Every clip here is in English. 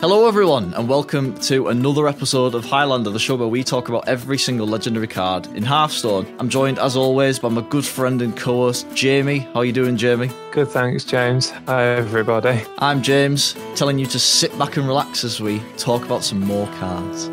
Hello everyone, and welcome to another episode of Highlander, the show where we talk about every single legendary card in Hearthstone. I'm joined, as always, by my good friend and co-host, Jamie. How are you doing, Jamie? Good, thanks, James. Hi, everybody. I'm James, telling you to sit back and relax as we talk about some more cards.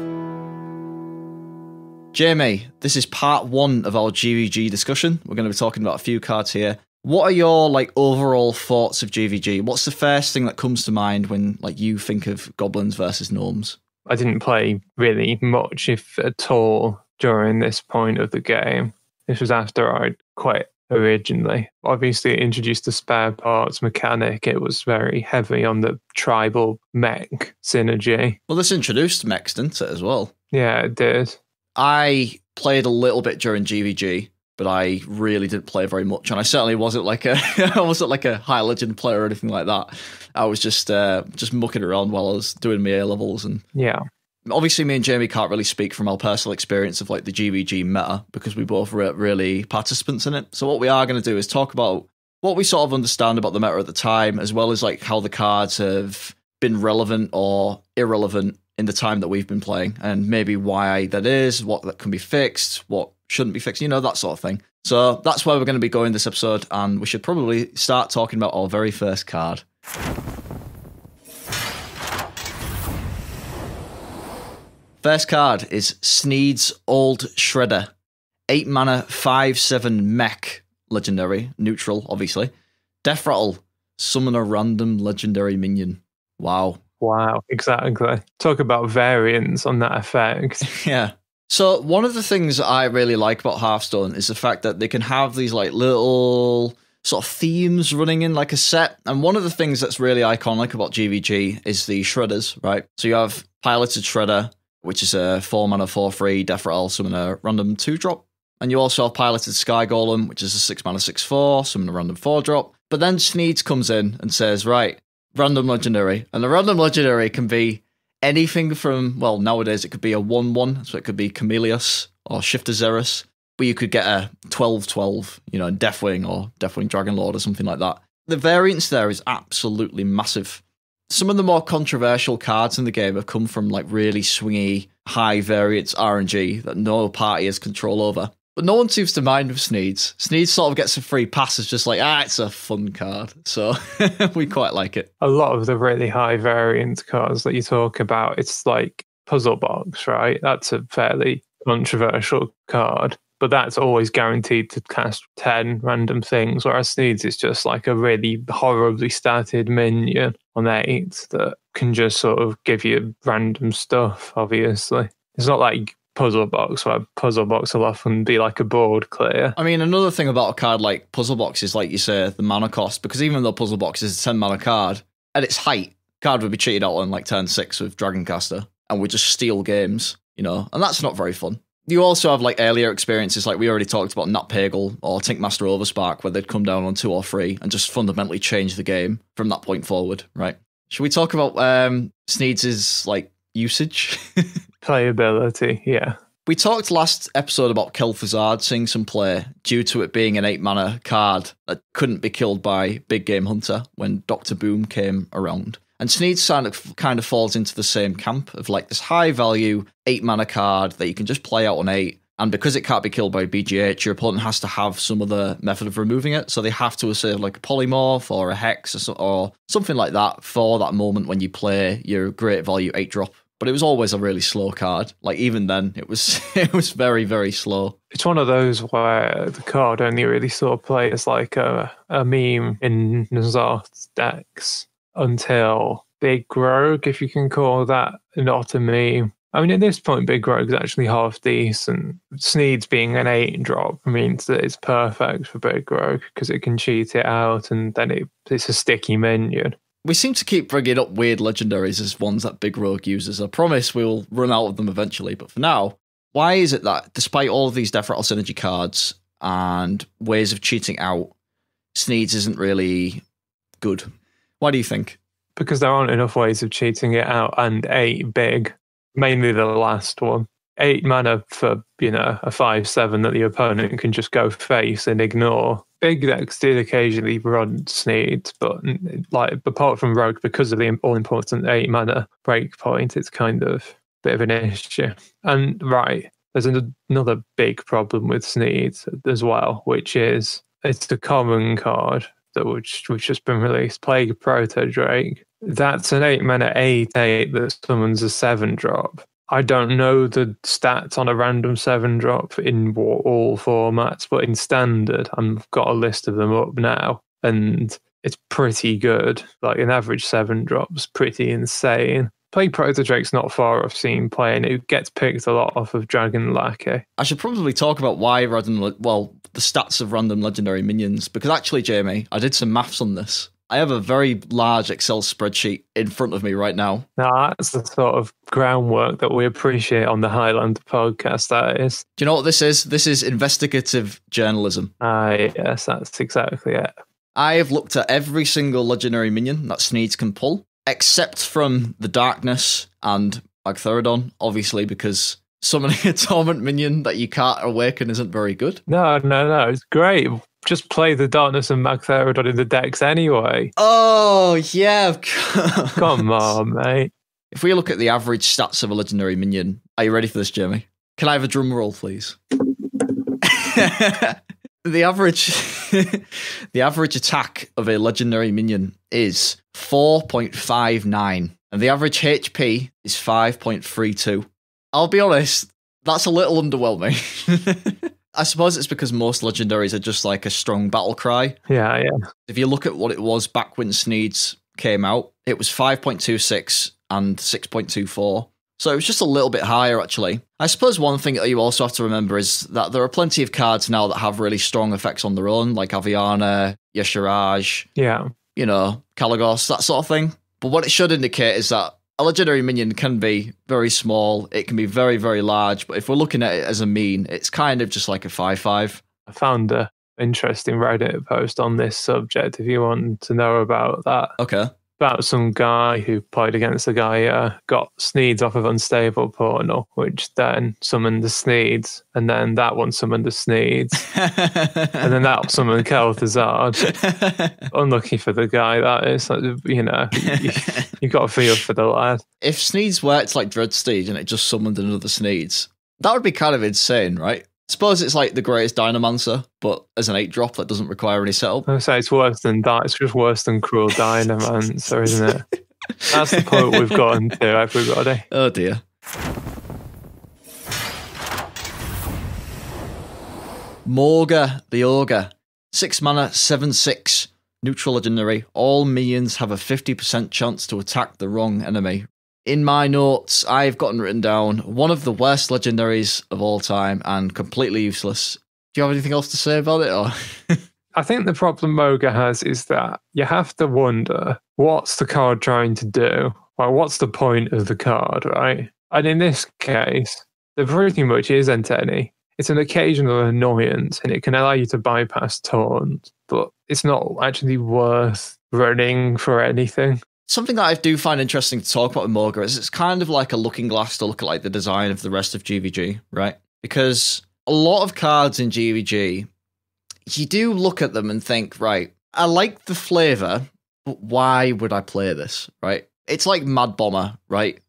Jamie, this is part one of our GVG discussion. We're going to be talking about a few cards here. What are your overall thoughts of GVG? What's the first thing that comes to mind when you think of goblins versus gnomes? I didn't play really much, if at all, during this point of the game. This was after I'd quit originally. Obviously, it introduced the spare parts mechanic. It was very heavy on the tribal mech synergy. Well, this introduced mechs, didn't it, as well? Yeah, it did. I played a little bit during GVG, but I really didn't play very much, and I certainly wasn't like a high legend player or anything like that. I was just mucking around while I was doing my A levels, and yeah. Obviously, me and Jamie can't really speak from our personal experience of the GVG meta because we both were really participants in it. So what we are going to do is talk about what we sort of understand about the meta at the time, as well as how the cards have been relevant or irrelevant in the time that we've been playing, and maybe why that is, what that can be fixed, what shouldn't be fixed, that sort of thing. So that's where we're going to be going this episode, and we should probably start talking about our very first card. First card is Sneed's Old Shredder. 8 mana, 5/7 mech, legendary, neutral, obviously. Death Rattle, summon a random legendary minion. Wow, exactly. Talk about variants on that effect. Yeah. So one of the things I really like about Hearthstone is the fact that they can have these little sort of themes running in a set. And one of the things that's really iconic about GVG is the shredders, right? So you have Piloted Shredder, which is a 4 mana 4/3 Death Rattle, summon a random 2-drop. And you also have Piloted Sky Golem, which is a 6 mana 6/4, summon a random 4-drop. But then Sneed comes in and says, right, random legendary. And the random legendary can be anything from, nowadays it could be a 1/1, so it could be Chameleos or Shifter Xeris, but you could get a 12/12, Deathwing or Deathwing Dragonlord or something like that. The variance there is absolutely massive. Some of the more controversial cards in the game have come from really swingy, high variance RNG that no party has control over. But no one seems to mind with Sneed's. Sneed's sort of gets a free pass as just it's a fun card. So we quite like it. A lot of the really high variant cards that you talk about, it's like Puzzle Box, right? That's a fairly controversial card, but that's always guaranteed to cast 10 random things, whereas Sneed's is just a really horribly statted minion on 8 that can just sort of give you random stuff, obviously. It's not like Puzzle Box, where Puzzle Box will often be a board clear. I mean, another thing about a card like Puzzle Box is, you say, the mana cost, because even though Puzzle Box is a 10 mana card, at its height, card would be cheated out on turn 6 with Dragoncaster, and would just steal games, and that's not very fun. You also have earlier experiences, we already talked about Nat Pagel or Tinkmaster Overspark, where they'd come down on 2 or 3 and just fundamentally change the game from that point forward, right? Should we talk about Sneed's usage? Playability, yeah. We talked last episode about Kel'Thuzad seeing some play due to it being an 8 mana card that couldn't be killed by Big Game Hunter when Dr. Boom came around. And Sneed kind of falls into the same camp of this high value 8 mana card that you can just play out on 8. And because it can't be killed by BGH, your opponent has to have some other method of removing it. So they have to assert a polymorph or a hex or something like that for that moment when you play your great value 8-drop. But it was always a really slow card. Even then, it was very, very slow. It's one of those where the card only really saw play as a meme in N'Zoth's decks until Big Rogue, if you can call that not a meme. I mean, at this point, Big Rogue's actually half decent. Sneed's being an 8-drop means that it's perfect for Big Rogue because it can cheat it out, and then it's a sticky minion. We seem to keep bringing up weird legendaries as ones that Big Rogue uses. I promise we'll run out of them eventually, but for now, why is it that despite all of these Death Rattle synergy cards and ways of cheating out, Sneed's isn't really good? Why do you think? Because there aren't enough ways of cheating it out, and 8 big, mainly the last one. 8 mana for, a 5/7 that the opponent can just go face and ignore big decks did occasionally run Sneed, but like apart from Rogue, because of the all-important 8 mana breakpoint, it's kind of a bit of an issue. And there's another big problem with Sneed as well, which is it's the common card which just been released, Plague Proto Drake. That's an 8 mana 8/8 that summons a 7-drop. I don't know the stats on a random 7-drop in all formats, but in standard, I've got a list of them up now, and it's pretty good. Like an average 7-drop's pretty insane. Plague Proto Drake's not far off seeing play, and it gets picked a lot off of Dragon Lackey. I should probably talk about why the stats of random legendary minions, because actually, Jamie, I did some maths on this. I have a very large Excel spreadsheet in front of me right now. Now, that's the sort of groundwork that we appreciate on the Highlander podcast, that is. Do you know what this is? This is investigative journalism. Yes, that's exactly it. I have looked at every single legendary minion that Sneeds can pull, except from the Darkness and Magtheridon, obviously, because summoning a Torment minion that you can't awaken isn't very good. No, it's great. Just play the Darkness and Magtheridon in the decks anyway. Oh, yeah, of course. Come on, mate. If we look at the average stats of a legendary minion, are you ready for this, Jamie? Can I have a drum roll, please? The average attack of a legendary minion is 4.59, and the average HP is 5.32. I'll be honest, that's a little underwhelming. I suppose it's because most legendaries are just like a strong battle cry. Yeah. If you look at what it was back when Sneeds came out, it was 5.26 and 6.24. So it was just a little bit higher, actually. I suppose one thing that you also have to remember is that there are plenty of cards now that have really strong effects on their own, like Aviana, Yeshiraj, Kalagos, that sort of thing. But what it should indicate is that a legendary minion can be very small, it can be very, very large, but if we're looking at it as a mean, it's kind of just like a 5/5. I found an interesting Reddit post on this subject, if you want to know about that. Okay. About some guy who played against a guy got Sneeds off of Unstable Portal, which then summoned the Sneeds, and then that one summoned the Sneeds, and then that summoned Kel'Thuzad. Unlucky for the guy, that is. You've got to feel for the lad. If Sneeds worked like Dreadsteed and it just summoned another Sneeds, that would be kind of insane, right? I suppose it's like the greatest Dynamancer, but as an 8-drop that doesn't require any setup. I would say it's worse than that. It's just worse than Cruel Dynamancer, isn't it? That's the point we've gotten to, everybody. Oh dear. Morga the Ogre. 6 mana, 7/6. Neutral legendary. All minions have a 50% chance to attack the wrong enemy. In my notes, I've gotten written down one of the worst legendaries of all time and completely useless. Do you have anything else to say about it? Or? I think the problem Mogor has is that you have to wonder, what's the card trying to do? Like, what's the point of the card, right? And in this case, there pretty much isn't any. It's an occasional annoyance, and it can allow you to bypass taunt, but it's not actually worth running for anything. Something that I do find interesting to talk about with Morga is it's kind of like a looking glass to look at like the design of the rest of GVG, right? Because a lot of cards in GVG, you do look at them and think, right, I like the flavour, but why would I play this, right? It's like Mad Bomber, right?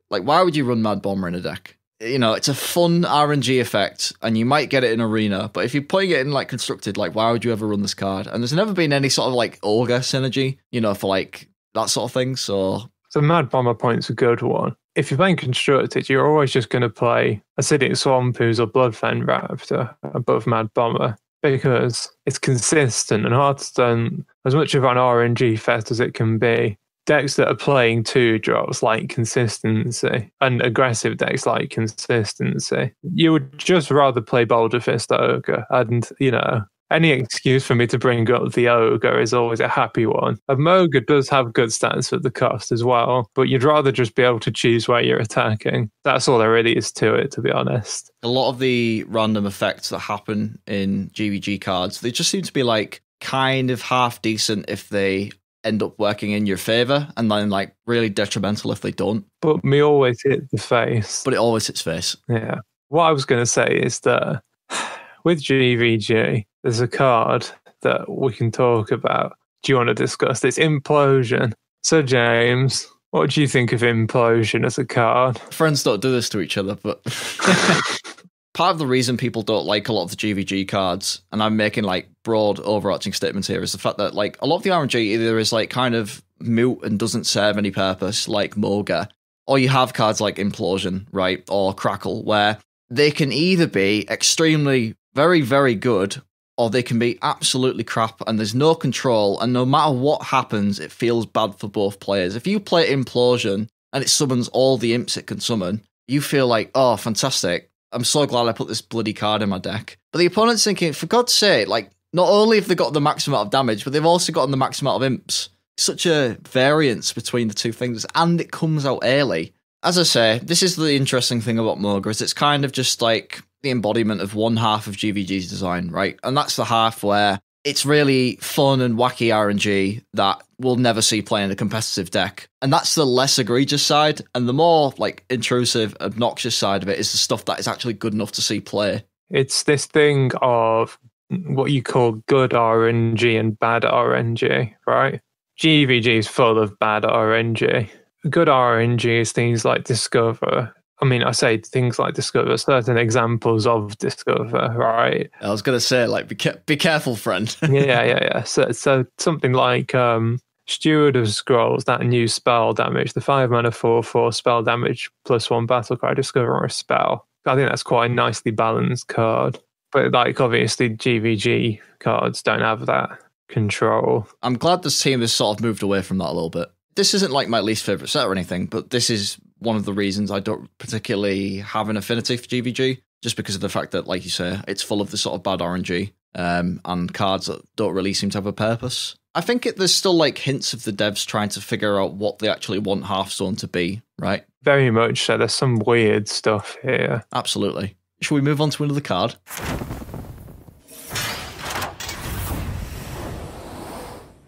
Like, why would you run Mad Bomber in a deck? It's a fun RNG effect, and you might get it in Arena, but if you're putting it in, like, Constructed, like, why would you ever run this card? And there's never been any sort of, like, Ogre synergy, for, like, that sort of thing, so... The Mad Bomber point's a good one. If you're playing Constructed, you're always just going to play Acidic Swampooze or Bloodfen Raptor above Mad Bomber, because it's consistent, and Hearthstone, as much of an RNG fest as it can be, decks that are playing 2-drops like consistency, and aggressive decks like consistency. You would just rather play Boulder Fist Ogre, and, any excuse for me to bring up the Ogre is always a happy one. And Mogor does have good stats at the cost as well, but you'd rather just be able to choose where you're attacking. That's all there really is to it, to be honest. A lot of the random effects that happen in GVG cards, they just seem to be like kind of half decent if they end up working in your favour, and then like really detrimental if they don't. But me always hit the face. But it always hits face. Yeah. What I was going to say is that with GVG, there's a card that we can talk about. Do you want to discuss this? Implosion. So, James, what do you think of Implosion as a card? Friends don't do this to each other, but part of the reason people don't like a lot of the GVG cards, and I'm making like broad overarching statements here, is the fact that like a lot of the RNG either is like kind of moot and doesn't serve any purpose, like Morga, or you have cards like Implosion, right, or Crackle, where they can either be extremely very, very good, or they can be absolutely crap, and there's no control, and no matter what happens, it feels bad for both players. If you play Implosion and it summons all the imps it can summon, you feel like, oh, fantastic, I'm so glad I put this bloody card in my deck. But the opponent's thinking, for God's sake, like, not only have they got the max amount of damage, but they've also gotten the max amount of imps. Such a variance between the two things, and it comes out early. As I say, this is the interesting thing about Mogor, is it's kind of just like the embodiment of one half of GVG's design, right? And that's the half where it's really fun and wacky RNG that we'll never see play in a competitive deck. And that's the less egregious side, and the more like intrusive, obnoxious side of it is the stuff that is actually good enough to see play. It's this thing of what you call good RNG and bad RNG, right? GVG is full of bad RNG. Good RNG is things like Discover. I mean, I say things like Discover, certain examples of Discover, right? I was going to say, like, be careful, friend. Yeah. So something like Steward of Scrolls, that new spell damage, the 5 mana 4/4 spell damage +1 battlecry, discover a spell. I think that's quite a nicely balanced card. But like obviously GVG cards don't have that control. I'm glad this team has sort of moved away from that a little bit. This isn't like my least favourite set or anything, but this is one of the reasons I don't particularly have an affinity for GVG, just because of the fact that, like you say, it's full of the sort of bad RNG and cards that don't really seem to have a purpose. I think there's still like hints of the devs trying to figure out what they actually want Hearthstone to be, right? Very much so. There's some weird stuff here. Absolutely. Shall we move on to another card?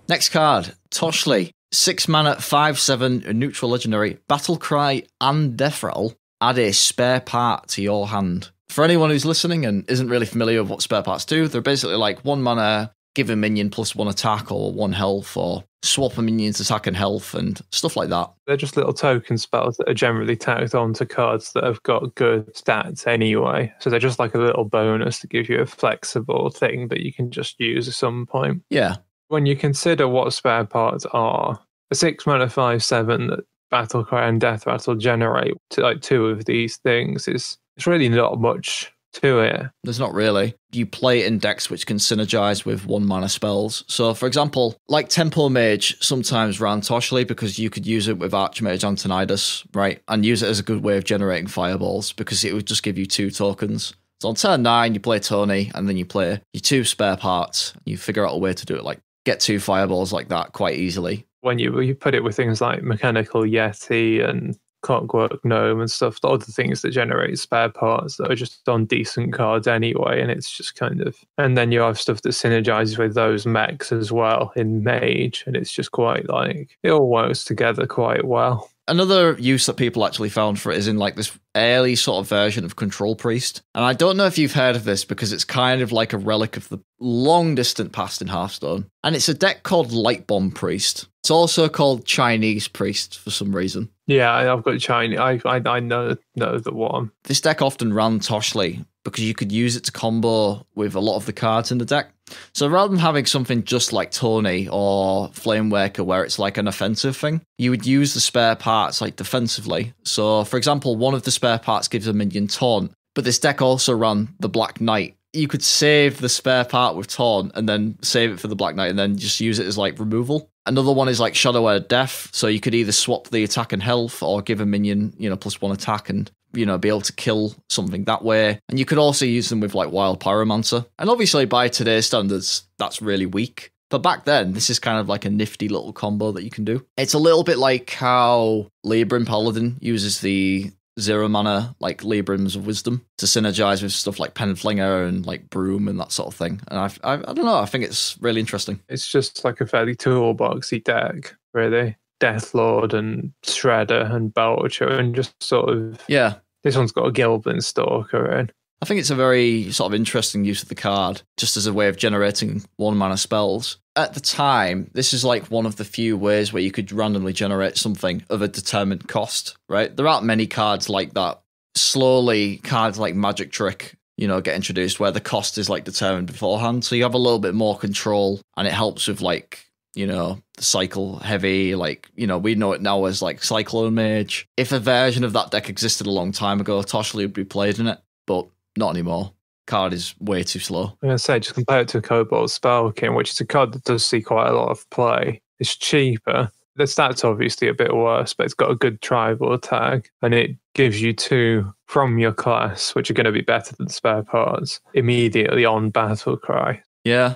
Next card, Toshly. 6 mana, 5/7, a neutral legendary, battle cry and death rattle. Add a spare part to your hand. For anyone who's listening and isn't really familiar with what spare parts do, they're basically like 1 mana, give a minion +1 attack or 1 health, or swap a minion's attack and health and stuff like that. They're just little token spells that are generally tacked onto cards that have got good stats anyway. So they're just like a little bonus to give you a flexible thing that you can just use at some point. Yeah. When you consider what spare parts are, a 6 mana 5/7 that Battlecry and Death Rattle generate to like 2 of these things it's really not much to it. There's not really. You play it in decks which can synergize with 1 mana spells. So, for example, like Tempo Mage sometimes ran Toshly because you could use it with Archmage Antonidas, right? And use it as a good way of generating fireballs because it would just give you 2 tokens. So on turn 9, you play Tony, and then you play your 2 spare parts. You figure out a way to do it, like get 2 fireballs like that quite easily. When you put it with things like Mechanical Yeti and Clockwork Gnome and stuff, the other things that generate spare parts that are just on decent cards anyway, and it's just kind of... And then you have stuff that synergizes with those mechs as well in Mage, and it's just quite like... It all works together quite well. Another use that people actually found for it is in like this early sort of version of Control Priest. And I don't know if you've heard of this because it's kind of like a relic of the long distant past in Hearthstone. And it's a deck called Light Bomb Priest. It's also called Chinese Priest for some reason. Yeah, I've got Chinese. I know the one. This deck often ran Toshly because you could use it to combo with a lot of the cards in the deck. So rather than having something just like Tony or Flamewaker where it's like an offensive thing, you would use the spare parts like defensively. So for example, one of the spare parts gives a minion taunt, but this deck also ran the Black Knight. You could save the spare part with taunt and then save it for the Black Knight and then just use it as like removal. Another one is like Shadow Air Death, so you could either swap the attack and health or give a minion, +1 attack and, be able to kill something that way. And you could also use them with like Wild Pyromancer. And obviously by today's standards, that's really weak. But back then, this is kind of like a nifty little combo that you can do. It's a little bit like how Libram Paladin uses the 0 mana, like Librams of Wisdom, to synergize with stuff like Penflinger and like Broom and that sort of thing. And I don't know, I think it's really interesting. It's just like a fairly toolboxy deck, really. Deathlord and Shredder and Belcher and just sort of... Yeah. This one's got a Gilbin Stalker in. I think it's a very sort of interesting use of the card, just as a way of generating 1-mana spells. At the time, this is like one of the few ways where you could randomly generate something of a determined cost, right? There aren't many cards like that. Slowly, cards like Magic Trick, get introduced where the cost is like determined beforehand. So you have a little bit more control, and it helps with like, the cycle heavy, like, we know it now as like Cyclone Mage. If a version of that deck existed a long time ago, Toshly would be played in it, but not anymore. Card is way too slow. I'm going to say, just compare it to Cobalt Spell King, which is a card that does see quite a lot of play. It's cheaper. The stats obviously a bit worse, but it's got a good tribal tag, and it gives you 2 from your class, which are going to be better than spare parts, immediately on Battle Cry. Yeah.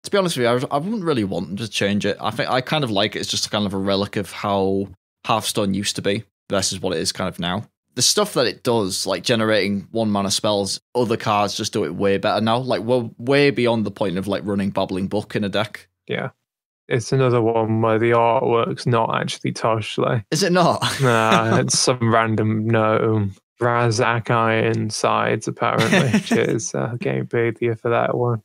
To be honest with you, I wouldn't really want them to change it. I think I kind of like it. It's just kind of a relic of how Hearthstone used to be versus what it is kind of now. The stuff that it does, like generating 1-mana spells, other cards just do it way better now. Like, we're way beyond the point of like running Babbling Book in a deck. Yeah. It's another one where the artwork's not actually Toshley. Is it not? Nah, it's some random gnome. Razak Iron Sides, apparently. Cheers. Game paid you for that one.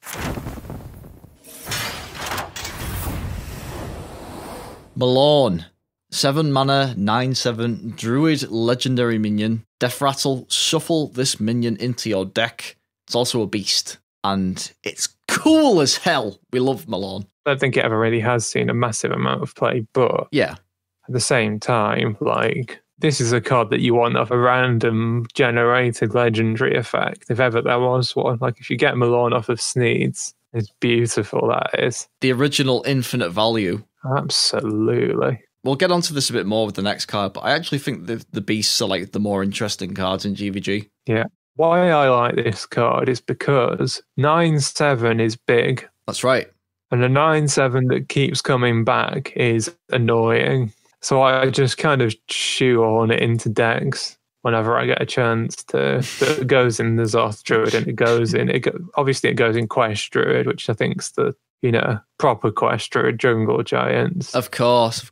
Malorne. 7 mana, 9/7, Druid legendary minion. Death Rattle, shuffle this minion into your deck. It's also a beast, and it's cool as hell. We love Malorne. I don't think it ever really has seen a massive amount of play, but yeah, at the same time, like, this is a card that you want off a random generated legendary effect, if ever there was one. Like, if you get Milan off of Sneed's, it's beautiful, that is. The original infinite value. Absolutely. We'll get onto this a bit more with the next card, but I actually think the beasts are like the more interesting cards in GVG. Yeah. Why I like this card is because 9/7 is big. That's right. And a 9/7 that keeps coming back is annoying. So I just kind of shoehorn it into decks whenever I get a chance to. It goes in the Zoth Druid, and it goes in. Obviously, it goes in Quest Druid, which I think's the proper Quest Druid Jungle Giants. Of course,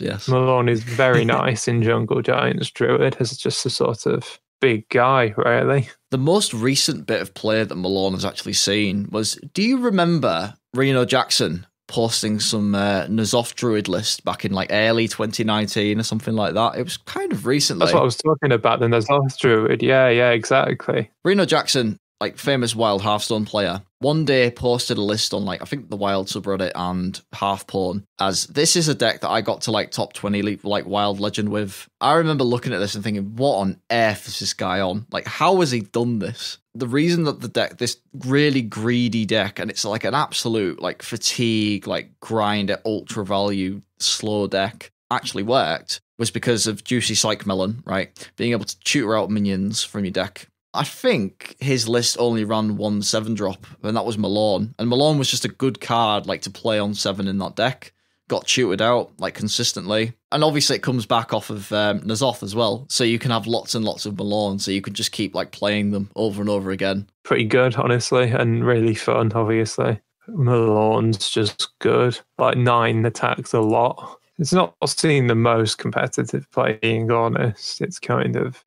yes. Malorne is very nice in Jungle Giants Druid as just a sort of big guy, really. The most recent bit of play that Malorne has actually seen was, do you remember Reno Jackson posting some N'Zoth Druid list back in like early 2019 or something like that? It was kind of recently. That's what I was talking about, the N'Zoth Druid. Yeah, exactly. Reno Jackson, like famous Wild Hearthstone player, one day posted a list on like, I think the Wild subreddit and Hearthporn, as this is a deck that I got to like top 20 like Wild Legend with. I remember looking at this and thinking, what on earth is this guy on? Like, how has he done this? The reason that the deck, this really greedy deck, and it's like an absolute like fatigue, like grind at ultra value slow deck, actually worked was because of Juicy Psych Melon, right? Being able to tutor out minions from your deck. I think his list only ran 1 7-drop, and that was Malorne. And Malorne was just a good card like to play on 7 in that deck. Got tutored out like consistently. And obviously it comes back off of N'Zoth as well. So you can have lots and lots of Malorne, so you can just keep like playing them over and over again. Pretty good, honestly, and really fun, obviously. Malorne's just good. Like 9 attacks a lot. It's not seen the most competitive play, being honest. It's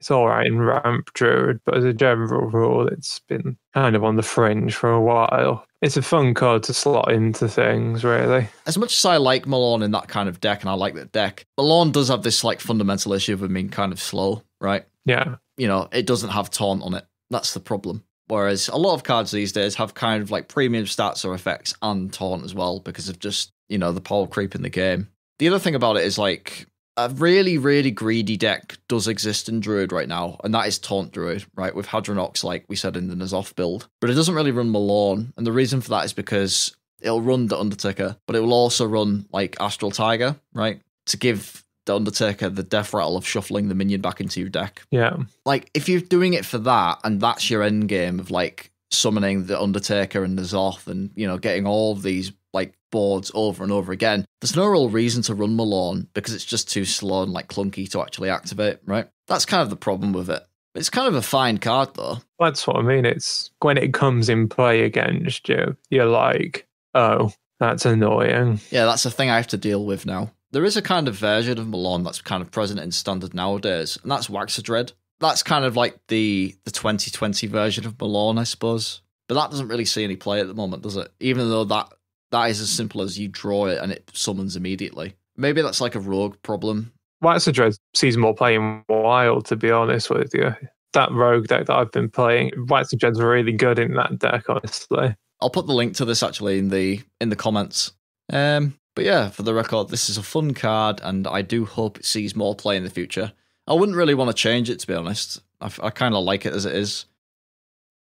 all right in Ramp Druid, but as a general rule, it's been kind of on the fringe for a while. It's a fun card to slot into things, really. As much as I like Malorne in that kind of deck, and I like that deck, Malorne does have this like fundamental issue of being kind of slow, right? Yeah. It doesn't have taunt on it. That's the problem. Whereas a lot of cards these days have kind of like premium stats or effects and taunt as well because of just, the power creep in the game. The other thing about it is like a really, really greedy deck does exist in Druid right now, and that is Taunt Druid, right? With Hadronox, like we said in the N'Zoth build. But it doesn't really run Malorne, and the reason for that is because it'll run the Undertaker, but it will also run like Astral Tiger, right? To give the Undertaker the death rattle of shuffling the minion back into your deck. Yeah. Like, if you're doing it for that, and that's your end game of like summoning the Undertaker and N'Zoth and, getting all of these like boards over and over again, there's no real reason to run Malorne because it's just too slow and like clunky to actually activate, right? That's kind of the problem with it. It's kind of a fine card though. That's what I mean. It's when it comes in play against you, you're like, oh, that's annoying. Yeah, that's the thing I have to deal with now. There is a kind of version of Malorne that's kind of present in standard nowadays, and that's Waxadread. That's kind of like the 2020 version of Malorne, I suppose. But that doesn't really see any play at the moment, does it? Even though that is as simple as you draw it and it summons immediately. Maybe that's like a rogue problem. Wax of Dread sees more play in Wild, to be honest with you. That rogue deck that I've been playing, Wax of Dread's really good in that deck, honestly. I'll put the link to this actually in the comments. But yeah, for the record, this is a fun card, and I do hope it sees more play in the future. I wouldn't really want to change it, to be honest. I kind of like it as it is.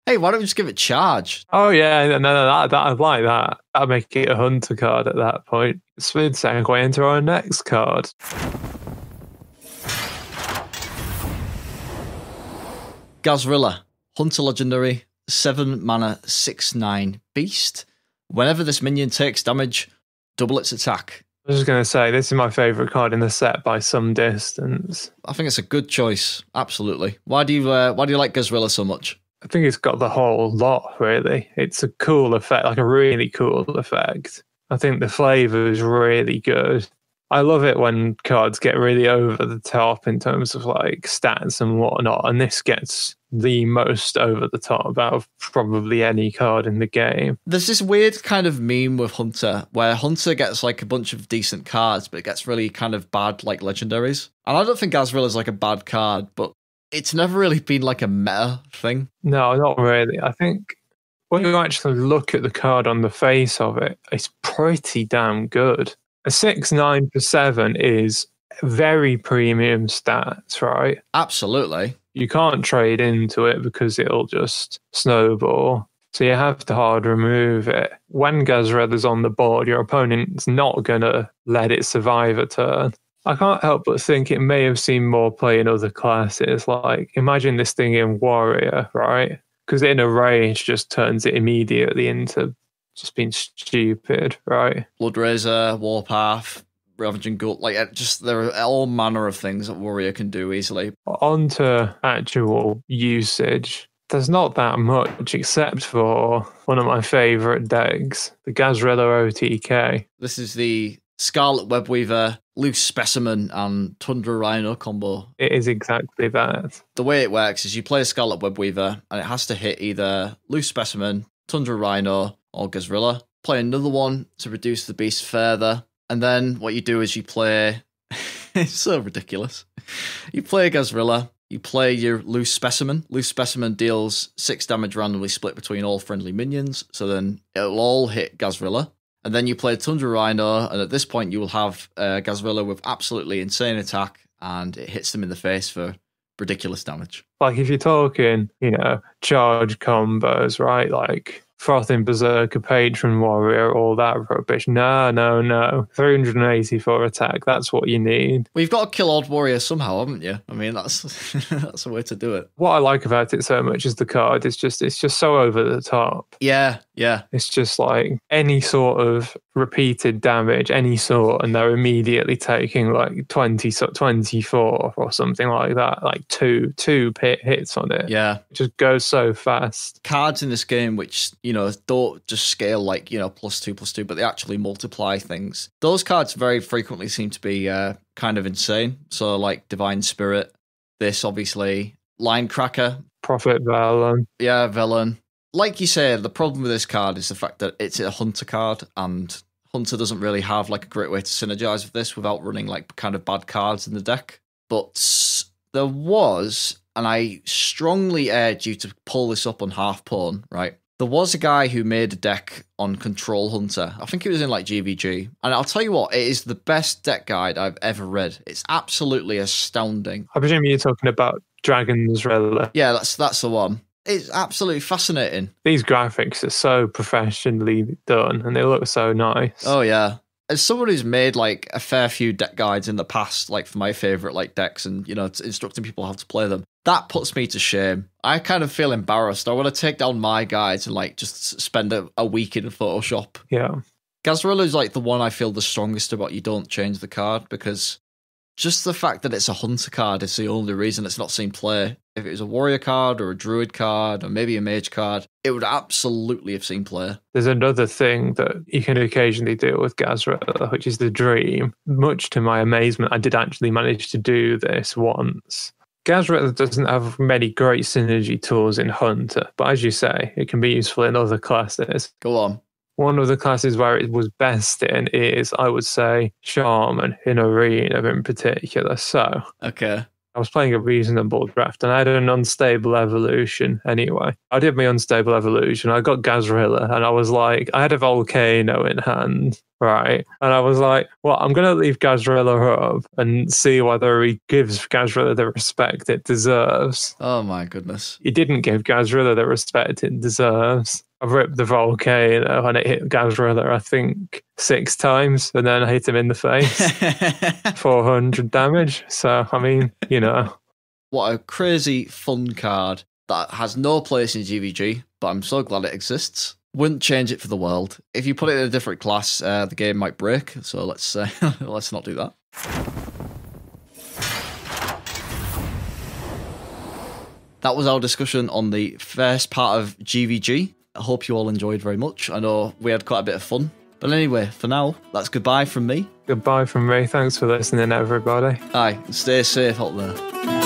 Hey, why don't we just give it charge? Oh yeah, no, I'd like that. I'd make it a Hunter card at that point. Smooth segue into our next card. Gahz'rilla, Hunter Legendary, 7 mana, 6/9 beast. Whenever this minion takes damage, double its attack. I was just going to say, this is my favourite card in the set by some distance. I think it's a good choice, absolutely. Why do you like Gahz'rilla so much? I think it's got the whole lot, really. It's a cool effect, like a really cool effect. I think the flavour is really good. I love it when cards get really over the top in terms of like stats and whatnot, and this gets the most over the top out of probably any card in the game. There's this weird kind of meme with Hunter where Hunter gets like a bunch of decent cards, but it gets really kind of bad like legendaries. And I don't think Gahz'rilla is like a bad card, but it's never really been like a meta thing. No, not really. I think when you actually look at the card on the face of it, it's pretty damn good. A 6/9 for 7 is very premium stats, right? Absolutely. You can't trade into it because it'll just snowball. So you have to hard remove it. When Gahz'rilla's on the board, your opponent's not going to let it survive a turn. I can't help but think it may have seen more play in other classes. Like, imagine this thing in Warrior, right? Because in a rage just turns it immediately into just being stupid, right? Bloodraiser, Warpath, Ravaging Gut, like just there are all manner of things that Warrior can do easily. On to actual usage. There's not that much except for one of my favourite decks, the Gahz'rilla OTK. This is the Scarlet Webweaver, Loose Specimen, and Tundra Rhino combo. It is exactly that. The way it works is you play a Scarlet Webweaver, and it has to hit either Loose Specimen, Tundra Rhino, or Gahz'rilla. Play another one to reduce the beast further. And then what you do is you play... It's so ridiculous. You play Gahz'rilla, you play your Loose Specimen. Loose Specimen deals 6 damage randomly split between all friendly minions, so then it'll all hit Gahz'rilla. And then you play Tundra Rhino, and at this point you will have Gahz'rilla with absolutely insane attack, and it hits them in the face for ridiculous damage. Like if you're talking, charge combos, right? Like Frothing Berserker, Patron Warrior, all that rubbish. No. 384 attack, that's what you need. Well, you've got to kill Odd Warrior somehow, haven't you? I mean, that's that's a way to do it. What I like about it so much is the card. It's just so over the top. Yeah. It's just like any sort of repeated damage, any sort, and they're immediately taking like 24 or something like that. Like two hits on it. Yeah. It just goes so fast. Cards in this game which, don't just scale like, +2/+2, but they actually multiply things. Those cards very frequently seem to be kind of insane. So like Divine Spirit, this obviously, Line Cracker. Prophet Velen. Yeah, Velen. Like you say, the problem with this card is the fact that it's a Hunter card, and Hunter doesn't really have like a great way to synergize with this without running like kind of bad cards in the deck. But there was, and I strongly urge you to pull this up on Half Pawn, right? There was a guy who made a deck on Control Hunter. I think it was in like GVG. And I'll tell you what, it is the best deck guide I've ever read. It's absolutely astounding. I presume you're talking about Gahz'rilla. Yeah, that's the one. It's absolutely fascinating. These graphics are so professionally done and they look so nice. Oh, yeah. As someone who's made like a fair few deck guides in the past, like for my favorite like decks and, instructing people how to play them, that puts me to shame. I kind of feel embarrassed. I want to take down my guides and like just spend a week in Photoshop. Yeah. Gahz'rilla is like the one I feel the strongest about. You don't change the card, because just the fact that it's a Hunter card is the only reason it's not seen play. If it was a Warrior card or a Druid card or maybe a Mage card, it would absolutely have seen play. There's another thing that you can occasionally do with Gahz'rilla, which is the Dream. Much to my amazement, I did actually manage to do this once. Gahz'rilla doesn't have many great synergy tools in Hunter, but as you say, it can be useful in other classes. Go on. One of the classes where it was best in is, I would say, Shaman in Arena in particular. So, Okay. I was playing a reasonable draft and I had an unstable evolution anyway. I did my unstable evolution. I got Gahz'rilla and I was like, I had a volcano in hand, right? And I was like, well, I'm going to leave Gahz'rilla up and see whether he gives Gahz'rilla the respect it deserves. Oh my goodness. He didn't give Gahz'rilla the respect it deserves. I ripped the volcano and it hit Gahz'rilla, I think, 6 times, and then I hit him in the face. 400 damage. So, I mean, you know. What a crazy fun card that has no place in GVG, but I'm so glad it exists. Wouldn't change it for the world. If you put it in a different class, the game might break, so let's not do that. That was our discussion on the first part of GVG. I hope you all enjoyed very much. I know we had quite a bit of fun. But anyway, for now, that's goodbye from me. Goodbye from me. Thanks for listening, everybody. Aye, stay safe out there.